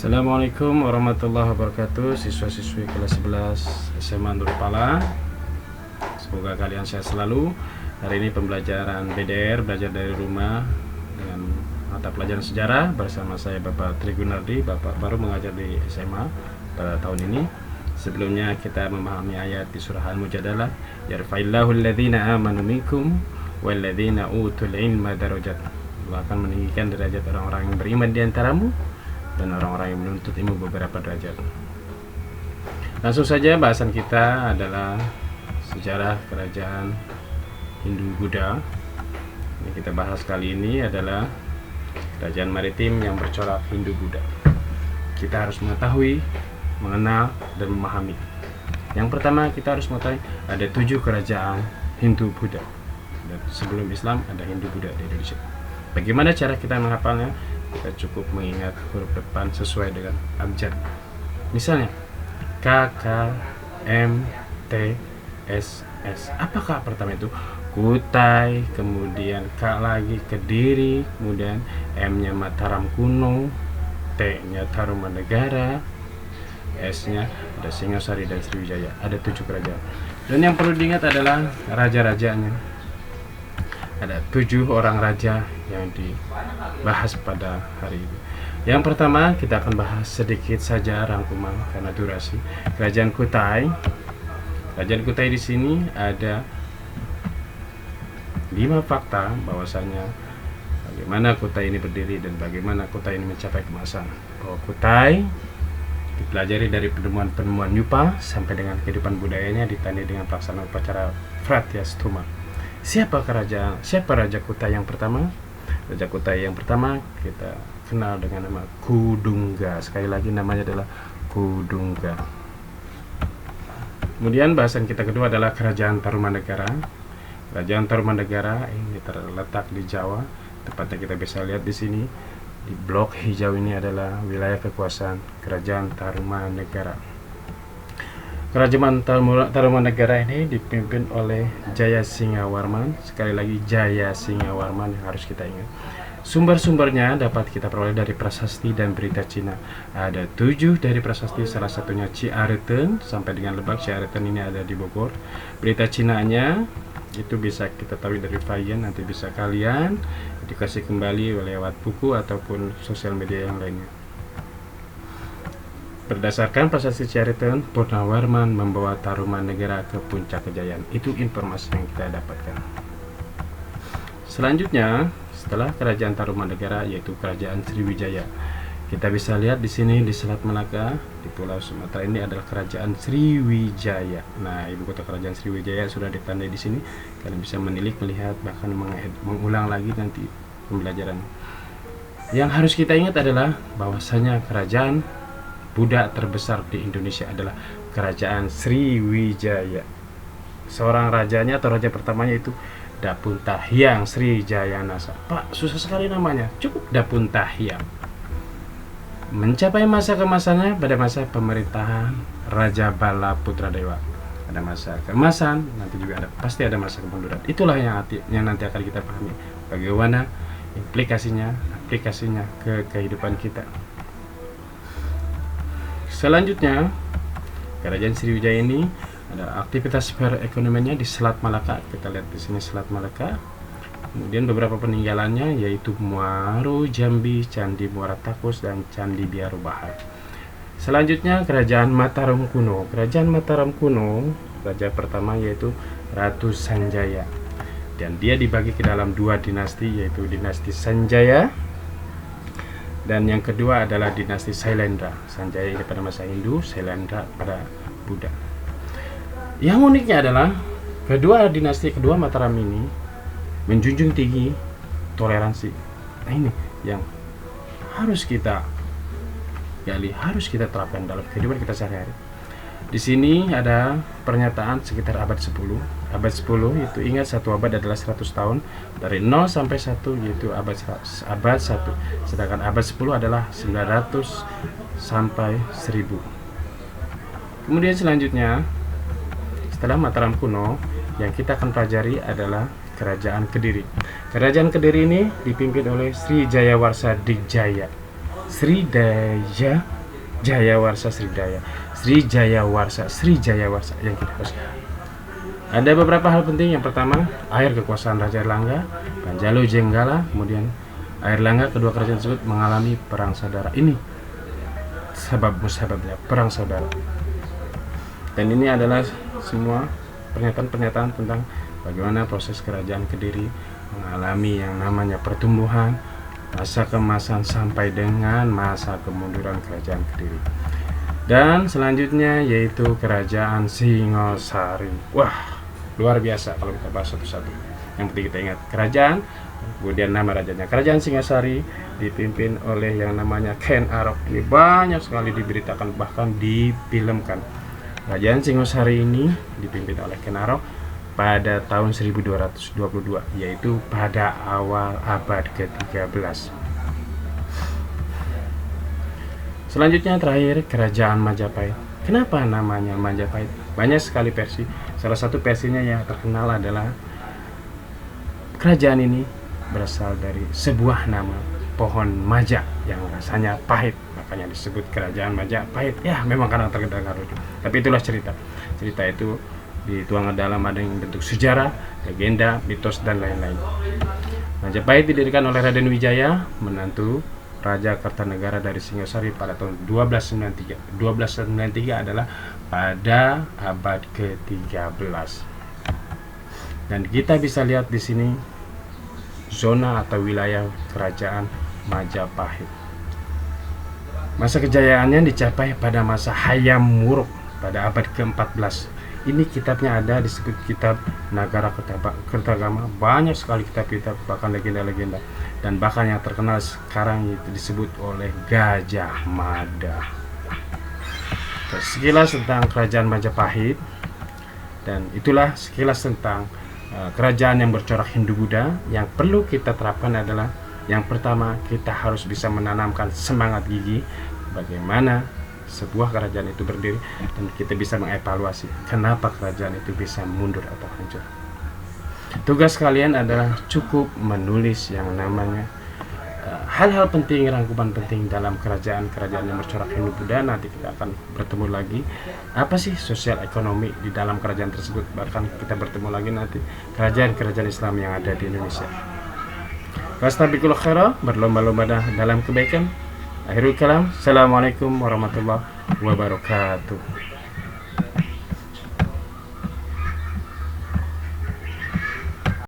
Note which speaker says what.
Speaker 1: Assalamualaikum warahmatullahi wabarakatuh. Siswa-siswi kelas 11 SMA Nurpala, semoga kalian sehat selalu. Hari ini pembelajaran BDR, belajar dari rumah, dengan mata pelajaran sejarah bersama saya Bapak Trigunardi. Bapak baru mengajar di SMA pada tahun ini. Sebelumnya kita memahami ayat di surah Al-Mujadalah, yarfa'illahu alladhina amanu minkum walladhina utul ilma darajat. Allah akan meninggikan derajat orang-orang yang beriman di antaramu dan orang-orang yang menuntut ilmu beberapa derajat. Langsung saja, bahasan kita adalah sejarah kerajaan Hindu-Buddha. Yang kita bahas kali ini adalah kerajaan maritim yang bercorak Hindu-Buddha. Kita harus mengetahui, mengenal, dan memahami. Yang pertama, kita harus mengetahui ada 7 kerajaan Hindu-Buddha. Dan sebelum Islam ada Hindu-Buddha di Indonesia. Bagaimana cara kita menghafalnya? Kita cukup mengingat huruf depan sesuai dengan abjad. Misalnya K, K, M, T, S, S. Apakah pertama itu? Kutai, kemudian K lagi Kediri, kemudian M-nya Mataram kuno, T-nya Tarumanegara, S-nya ada Singasari dan Sriwijaya. Ada 7 kerajaan. Dan yang perlu diingat adalah raja-rajanya. Ada 7 orang raja yang dibahas pada hari ini. Yang pertama, kita akan bahas sedikit saja rangkuman karena durasi. Kerajaan Kutai. Kerajaan Kutai di sini ada 5 fakta bahwasanya bagaimana Kutai ini berdiri dan bagaimana Kutai ini mencapai kemasan. Bahwa Kutai dipelajari dari penemuan-penemuan Yupa sampai dengan kehidupan budayanya ditandai dengan pelaksanaan upacara Pratyastuma. Siapa Raja Kutai yang pertama? Raja Kutai yang pertama kita kenal dengan nama Kudungga. Sekali lagi namanya adalah Kudungga. Kemudian bahasan kita kedua adalah Kerajaan Tarumanegara. Kerajaan Tarumanegara ini terletak di Jawa. Tepatnya kita bisa lihat di sini. Di blok hijau ini adalah wilayah kekuasaan Kerajaan Tarumanegara. Kerajaan Tarumanegara ini dipimpin oleh Jayasingawarman. Sekali lagi Jayasingawarman yang harus kita ingat. Sumber-sumbernya dapat kita peroleh dari prasasti dan berita Cina. Ada 7 dari prasasti, salah satunya Ciareten sampai dengan Lebak. Ciareten ini ada di Bogor. Berita Cina-nya itu bisa kita tahu dari Fayan, nanti bisa kalian dikasih kembali lewat buku ataupun sosial media yang lainnya. Berdasarkan prasasti Ciareten, Purnawarman membawa Tarumanegara ke puncak kejayaan. Itu informasi yang kita dapatkan. Selanjutnya, setelah Kerajaan Tarumanegara yaitu Kerajaan Sriwijaya. Kita bisa lihat di sini di Selat Malaka, di Pulau Sumatera ini adalah Kerajaan Sriwijaya. Nah, ibu kota Kerajaan Sriwijaya sudah ditandai di sini. Kalian bisa menilik, melihat, bahkan mengulang lagi nanti pembelajaran. Yang harus kita ingat adalah bahwasanya kerajaan Buddha terbesar di Indonesia adalah Kerajaan Sriwijaya. Seorang rajanya atau raja pertamanya itu Dapuntahyang Srijayanasa. Pak, susah sekali namanya. Cukup Dapuntahyang. Mencapai masa keemasannya pada masa pemerintahan Raja Bala Putra Dewa. Ada masa keemasan, nanti juga pasti ada masa kemunduran. Itulah yang nanti akan kita pahami. Bagaimana aplikasinya ke kehidupan kita. Selanjutnya, Kerajaan Sriwijaya ini ada aktivitas perekonomiannya di Selat Malaka. Kita lihat di sini Selat Malaka. Kemudian beberapa peninggalannya yaitu Muaro Jambi, Candi Muara Takus, dan Candi Biaro Bahar. Selanjutnya Kerajaan Mataram kuno. Kerajaan Mataram kuno, raja pertama yaitu Ratu Sanjaya. Dan dia dibagi ke dalam 2 dinasti, yaitu dinasti Sanjaya dan yang kedua adalah dinasti Sailendra. Sanjaya ini pada masa Hindu, Sailendra pada Buddha. Yang uniknya adalah kedua Mataram ini menjunjung tinggi toleransi. Nah, ini yang harus kita gali, harus kita terapkan dalam kehidupan kita sehari-hari. Di sini ada pernyataan sekitar abad 10. Abad 10 itu ingat, satu abad adalah 100 tahun. Dari 0 sampai 1 yaitu abad 1. Sedangkan abad 10 adalah 900 sampai 1000. Kemudian selanjutnya, setelah Mataram kuno, yang kita akan pelajari adalah Kerajaan Kediri. Kerajaan Kediri ini dipimpin oleh Sri Jayawarsa Dijaya. Sriwijaya Jayawarsa Srijayawarsa yang kita harus. Ada beberapa hal penting. Yang pertama, akhir kekuasaan Raja Airlangga, Panjalu Jenggala. Kemudian Airlangga, kedua kerajaan tersebut mengalami perang saudara. Ini sebabnya perang saudara. Dan ini adalah semua pernyataan-pernyataan tentang bagaimana proses kerajaan Kediri mengalami yang namanya pertumbuhan, masa keemasan sampai dengan masa kemunduran kerajaan Kediri. Dan selanjutnya yaitu kerajaan Singosari. Wah, luar biasa kalau kita bahas satu-satu. Yang penting kita ingat kerajaan, kemudian nama rajanya. Kerajaan Singosari dipimpin oleh yang namanya Ken Arok. Ini banyak sekali diberitakan, bahkan difilmkan. Kerajaan Singosari ini dipimpin oleh Ken Arok pada tahun 1222, yaitu pada awal abad ke-13. Selanjutnya terakhir kerajaan Majapahit. Kenapa namanya Majapahit? Banyak sekali versi. Salah satu versinya yang terkenal adalah kerajaan ini berasal dari sebuah nama pohon maja yang rasanya pahit, makanya disebut kerajaan Majapahit. Ya, memang karena terkenal lucu. Tapi itulah cerita. Cerita itu dituang dalam ada yang bentuk sejarah, legenda, mitos dan lain-lain. Majapahit didirikan oleh Raden Wijaya, menantu Raja Kertanegara dari Singosari pada tahun 1293. 1293 adalah pada abad ke-13. Dan kita bisa lihat di sini zona atau wilayah kerajaan Majapahit. Masa kejayaannya dicapai pada masa Hayam Wuruk pada abad ke-14. Ini kitabnya ada, disebut kitab Nagara Kertagama. Banyak sekali kitab-kitab, bahkan legenda-legenda. Dan bahkan yang terkenal sekarang itu disebut oleh Gajah Mada. Sekilas tentang kerajaan Majapahit. Dan itulah sekilas tentang kerajaan yang bercorak Hindu-Buddha. Yang perlu kita terapkan adalah, yang pertama, kita harus bisa menanamkan semangat gigih bagaimana sebuah kerajaan itu berdiri, dan kita bisa mengevaluasi kenapa kerajaan itu bisa mundur atau hancur. Tugas kalian adalah cukup menulis yang namanya hal-hal penting, rangkuman penting dalam kerajaan-kerajaan yang bercorak Hindu-Buddha. Nanti kita akan bertemu lagi apa sih sosial ekonomi di dalam kerajaan tersebut. Bahkan kita bertemu lagi nanti kerajaan-kerajaan Islam yang ada di Indonesia. Fastabiqul khairat, berlomba-lomba dalam kebaikan. Akhirul kalam, assalamualaikum warahmatullahi wabarakatuh.